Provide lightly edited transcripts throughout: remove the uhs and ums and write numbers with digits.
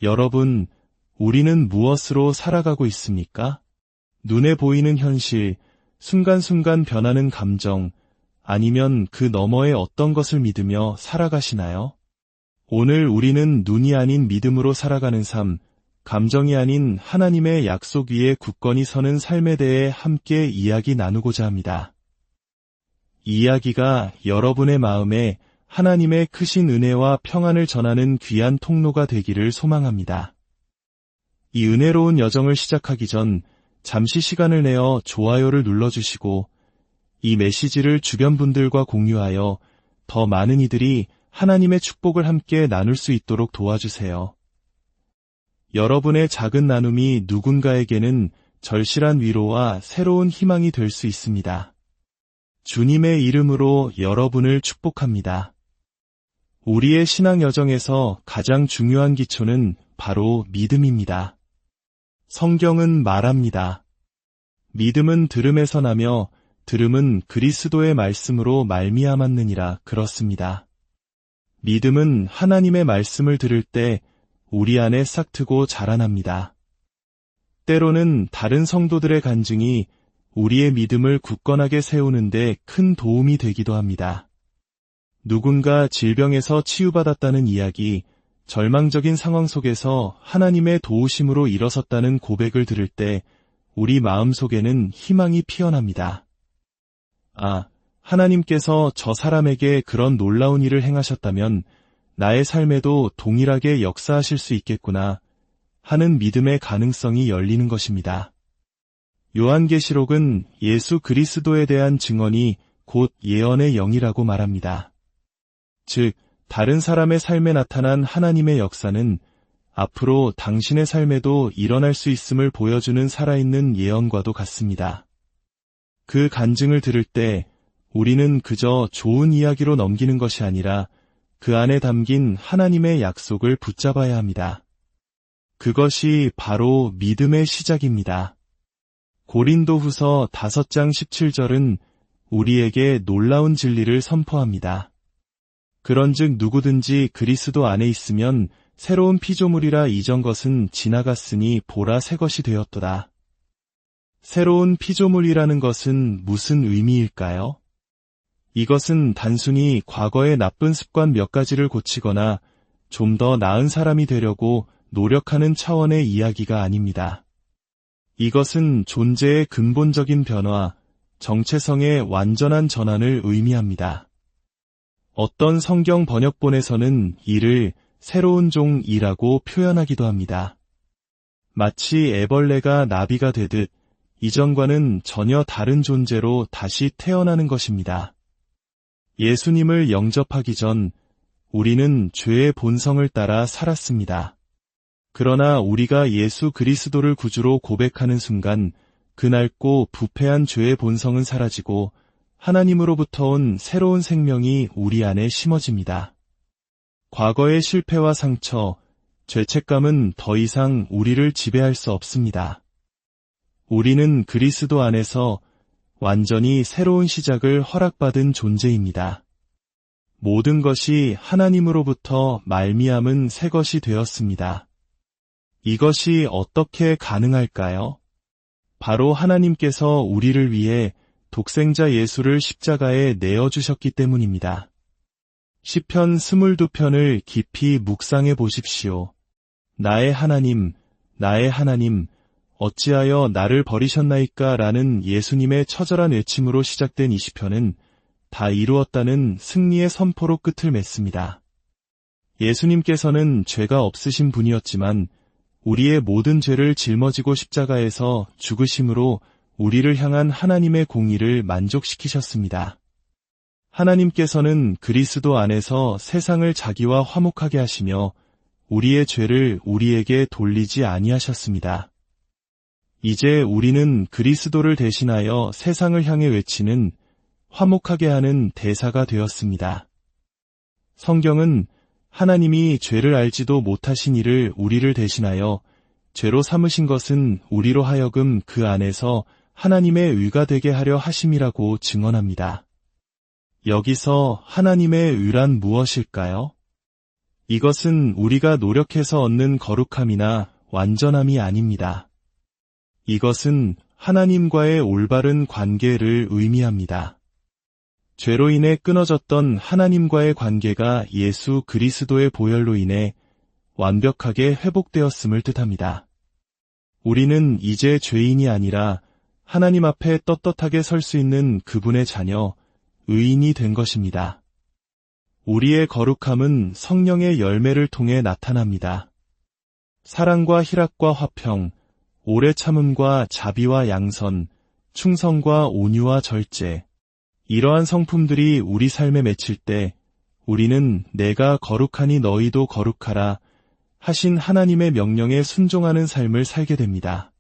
여러분, 우리는 무엇으로 살아가고 있습니까? 눈에 보이는 현실, 순간순간 변하는 감정, 아니면 그 너머의 어떤 것을 믿으며 살아가시나요? 오늘 우리는 눈이 아닌 믿음으로 살아가는 삶, 감정이 아닌 하나님의 약속 위에 굳건히 서는 삶에 대해 함께 이야기 나누고자 합니다. 이 이야기가 여러분의 마음에 하나님의 크신 은혜와 평안을 전하는 귀한 통로가 되기를 소망합니다. 이 은혜로운 여정을 시작하기 전 잠시 시간을 내어 좋아요를 눌러주시고 이 메시지를 주변 분들과 공유하여 더 많은 이들이 하나님의 축복을 함께 나눌 수 있도록 도와주세요. 여러분의 작은 나눔이 누군가에게는 절실한 위로와 새로운 희망이 될 수 있습니다. 주님의 이름으로 여러분을 축복합니다. 우리의 신앙 여정에서 가장 중요한 기초는 바로 믿음입니다. 성경은 말합니다. 믿음은 들음에서 나며 들음은 그리스도의 말씀으로 말미암았느니라 그렇습니다. 믿음은 하나님의 말씀을 들을 때 우리 안에 싹트고 자라납니다. 때로는 다른 성도들의 간증이 우리의 믿음을 굳건하게 세우는데 큰 도움이 되기도 합니다. 누군가 질병에서 치유받았다는 이야기, 절망적인 상황 속에서 하나님의 도우심으로 일어섰다는 고백을 들을 때 우리 마음속에는 희망이 피어납니다. 아, 하나님께서 저 사람에게 그런 놀라운 일을 행하셨다면 나의 삶에도 동일하게 역사하실 수 있겠구나 하는 믿음의 가능성이 열리는 것입니다. 요한계시록은 예수 그리스도에 대한 증언이 곧 예언의 영이라고 말합니다. 즉, 다른 사람의 삶에 나타난 하나님의 역사는 앞으로 당신의 삶에도 일어날 수 있음을 보여주는 살아있는 예언과도 같습니다. 그 간증을 들을 때 우리는 그저 좋은 이야기로 넘기는 것이 아니라 그 안에 담긴 하나님의 약속을 붙잡아야 합니다. 그것이 바로 믿음의 시작입니다. 고린도후서 5장 17절은 우리에게 놀라운 진리를 선포합니다. 그런즉 누구든지 그리스도 안에 있으면 새로운 피조물이라 이전 것은 지나갔으니 보라 새 것이 되었도다. 새로운 피조물이라는 것은 무슨 의미일까요? 이것은 단순히 과거의 나쁜 습관 몇 가지를 고치거나 좀 더 나은 사람이 되려고 노력하는 차원의 이야기가 아닙니다. 이것은 존재의 근본적인 변화, 정체성의 완전한 전환을 의미합니다. 어떤 성경 번역본에서는 이를 새로운 종이라고 표현하기도 합니다. 마치 애벌레가 나비가 되듯 이전과는 전혀 다른 존재로 다시 태어나는 것입니다. 예수님을 영접하기 전 우리는 죄의 본성을 따라 살았습니다. 그러나 우리가 예수 그리스도를 구주로 고백하는 순간 그 낡고 부패한 죄의 본성은 사라지고 하나님으로부터 온 새로운 생명이 우리 안에 심어집니다. 과거의 실패와 상처, 죄책감은 더 이상 우리를 지배할 수 없습니다. 우리는 그리스도 안에서 완전히 새로운 시작을 허락받은 존재입니다. 모든 것이 하나님으로부터 말미암은 새 것이 되었습니다. 이것이 어떻게 가능할까요? 바로 하나님께서 우리를 위해 독생자 예수를 십자가에 내어주셨기 때문입니다. 시편 22편을 깊이 묵상해 보십시오. 나의 하나님, 나의 하나님, 어찌하여 나를 버리셨나이까 라는 예수님의 처절한 외침으로 시작된 이 시편은 다 이루었다는 승리의 선포로 끝을 맺습니다. 예수님께서는 죄가 없으신 분이었지만 우리의 모든 죄를 짊어지고 십자가에서 죽으심으로 우리를 향한 하나님의 공의를 만족시키셨습니다. 하나님께서는 그리스도 안에서 세상을 자기와 화목하게 하시며 우리의 죄를 우리에게 돌리지 아니하셨습니다. 이제 우리는 그리스도를 대신하여 세상을 향해 외치는 화목하게 하는 대사가 되었습니다. 성경은 하나님이 죄를 알지도 못하신 이를 우리를 대신하여 죄로 삼으신 것은 우리로 하여금 그 안에서 하나님의 의가 되게 하려 하심이라고 증언합니다. 여기서 하나님의 의란 무엇일까요? 이것은 우리가 노력해서 얻는 거룩함이나 완전함이 아닙니다. 이것은 하나님과의 올바른 관계를 의미합니다. 죄로 인해 끊어졌던 하나님과의 관계가 예수 그리스도의 보혈로 인해 완벽하게 회복되었음을 뜻합니다. 우리는 이제 죄인이 아니라 하나님 앞에 떳떳하게 설 수 있는 그분의 자녀, 의인이 된 것입니다. 우리의 거룩함은 성령의 열매를 통해 나타납니다. 사랑과 희락과 화평, 오래 참음과 자비와 양선, 충성과 온유와 절제. 이러한 성품들이 우리 삶에 맺힐 때 우리는 내가 거룩하니 너희도 거룩하라 하신 하나님의 명령에 순종하는 삶을 살게 됩니다.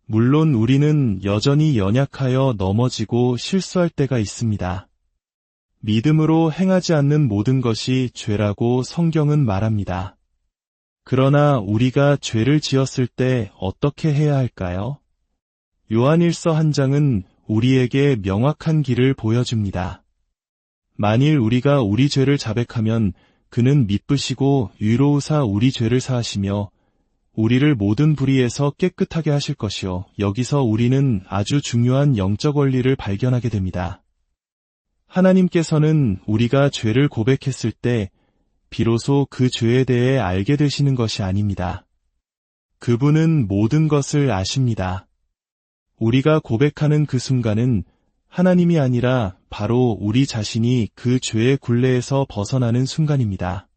물론 우리는 여전히 연약하여 넘어지고 실수할 때가 있습니다. 믿음으로 행하지 않는 모든 것이 죄라고 성경은 말합니다. 그러나 우리가 죄를 지었을 때 어떻게 해야 할까요? 요한일서 1장은 우리에게 명확한 길을 보여줍니다. 만일 우리가 우리 죄를 자백하면 그는 미쁘시고 위로우사 우리 죄를 사하시며 우리를 모든 불의에서 깨끗하게 하실 것이요. 여기서 우리는 아주 중요한 영적 원리를 발견하게 됩니다. 하나님께서는 우리가 죄를 고백했을 때 비로소 그 죄에 대해 알게 되시는 것이 아닙니다. 그분은 모든 것을 아십니다. 우리가 고백하는 그 순간은 하나님이 아니라 바로 우리 자신이 그 죄의 굴레에서 벗어나는 순간입니다.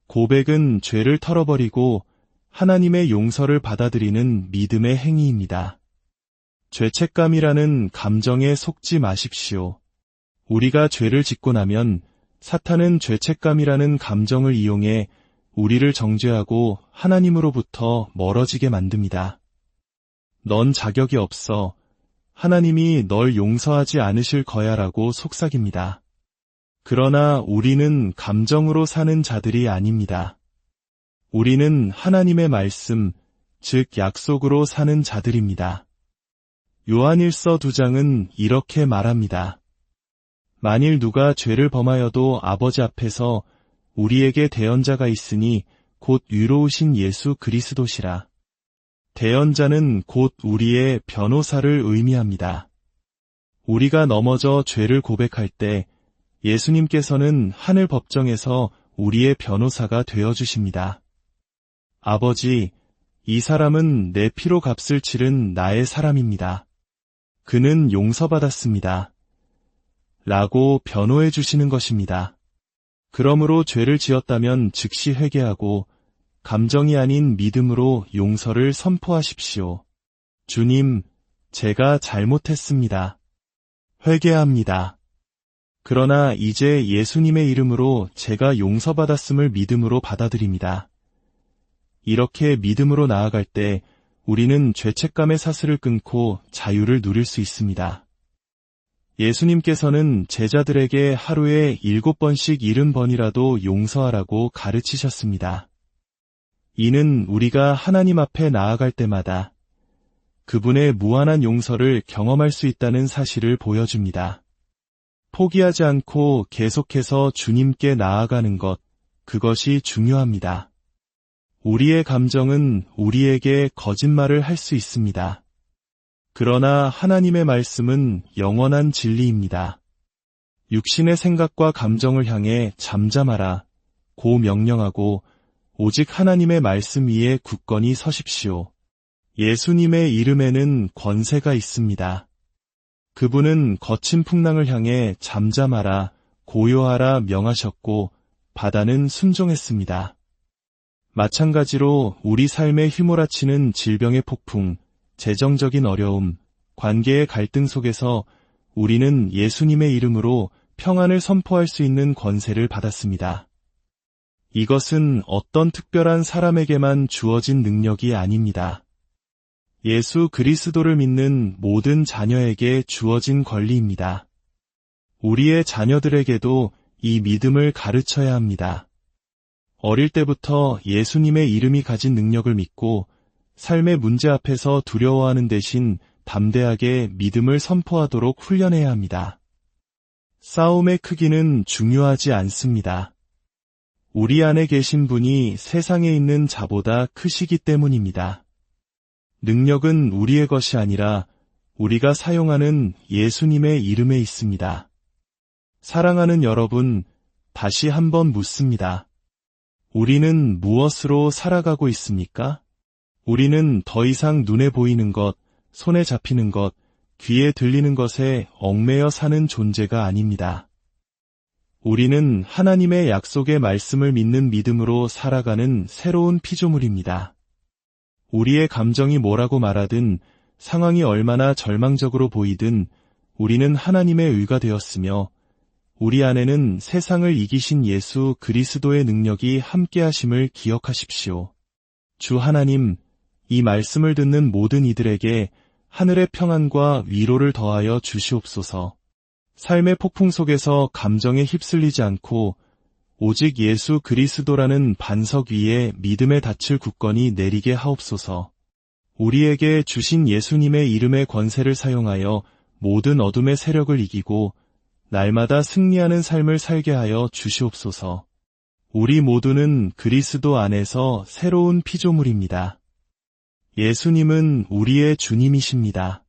고백은 죄를 털어버리고 하나님의 용서를 받아들이는 믿음의 행위입니다. 죄책감이라는 감정에 속지 마십시오. 우리가 죄를 짓고 나면 사탄은 죄책감이라는 감정을 이용해 우리를 정죄하고 하나님으로부터 멀어지게 만듭니다. 넌 자격이 없어. 하나님이 널 용서하지 않으실 거야라고 속삭입니다. 그러나 우리는 감정으로 사는 자들이 아닙니다. 우리는 하나님의 말씀, 즉 약속으로 사는 자들입니다. 요한일서 2장은 이렇게 말합니다. 만일 누가 죄를 범하여도 아버지 앞에서 우리에게 대언자가 있으니 곧 위로우신 예수 그리스도시라. 대언자는 곧 우리의 변호사를 의미합니다. 우리가 넘어져 죄를 고백할 때 예수님께서는 하늘 법정에서 우리의 변호사가 되어주십니다. 아버지, 이 사람은 내 피로 값을 치른 나의 사람입니다. 그는 용서받았습니다. 라고 변호해 주시는 것입니다. 그러므로 죄를 지었다면 즉시 회개하고 감정이 아닌 믿음으로 용서를 선포하십시오. 주님, 제가 잘못했습니다. 회개합니다. 그러나 이제 예수님의 이름으로 제가 용서받았음을 믿음으로 받아들입니다. 이렇게 믿음으로 나아갈 때 우리는 죄책감의 사슬을 끊고 자유를 누릴 수 있습니다. 예수님께서는 제자들에게 하루에 7번씩 70번이라도 용서하라고 가르치셨습니다. 이는 우리가 하나님 앞에 나아갈 때마다 그분의 무한한 용서를 경험할 수 있다는 사실을 보여줍니다. 포기하지 않고 계속해서 주님께 나아가는 것, 그것이 중요합니다. 우리의 감정은 우리에게 거짓말을 할 수 있습니다. 그러나 하나님의 말씀은 영원한 진리입니다. 육신의 생각과 감정을 향해 잠잠하라, 고 명령하고 오직 하나님의 말씀 위에 굳건히 서십시오. 예수님의 이름에는 권세가 있습니다. 그분은 거친 풍랑을 향해 잠잠하라, 고요하라 명하셨고 바다는 순종했습니다. 마찬가지로 우리 삶에 휘몰아치는 질병의 폭풍, 재정적인 어려움, 관계의 갈등 속에서 우리는 예수님의 이름으로 평안을 선포할 수 있는 권세를 받았습니다. 이것은 어떤 특별한 사람에게만 주어진 능력이 아닙니다. 예수 그리스도를 믿는 모든 자녀에게 주어진 권리입니다. 우리의 자녀들에게도 이 믿음을 가르쳐야 합니다. 어릴 때부터 예수님의 이름이 가진 능력을 믿고 삶의 문제 앞에서 두려워하는 대신 담대하게 믿음을 선포하도록 훈련해야 합니다. 싸움의 크기는 중요하지 않습니다. 우리 안에 계신 분이 세상에 있는 자보다 크시기 때문입니다. 능력은 우리의 것이 아니라 우리가 사용하는 예수님의 이름에 있습니다. 사랑하는 여러분, 다시 한번 묻습니다. 우리는 무엇으로 살아가고 있습니까? 우리는 더 이상 눈에 보이는 것, 손에 잡히는 것, 귀에 들리는 것에 얽매여 사는 존재가 아닙니다. 우리는 하나님의 약속의 말씀을 믿는 믿음으로 살아가는 새로운 피조물입니다. 우리의 감정이 뭐라고 말하든, 상황이 얼마나 절망적으로 보이든 우리는 하나님의 의가 되었으며 우리 안에는 세상을 이기신 예수 그리스도의 능력이 함께하심을 기억하십시오. 주 하나님, 이 말씀을 듣는 모든 이들에게 하늘의 평안과 위로를 더하여 주시옵소서. 삶의 폭풍 속에서 감정에 휩쓸리지 않고 오직 예수 그리스도라는 반석 위에 믿음의 닻을 굳건히 내리게 하옵소서. 우리에게 주신 예수님의 이름의 권세를 사용하여 모든 어둠의 세력을 이기고 날마다 승리하는 삶을 살게 하여 주시옵소서. 우리 모두는 그리스도 안에서 새로운 피조물입니다. 예수님은 우리의 주님이십니다.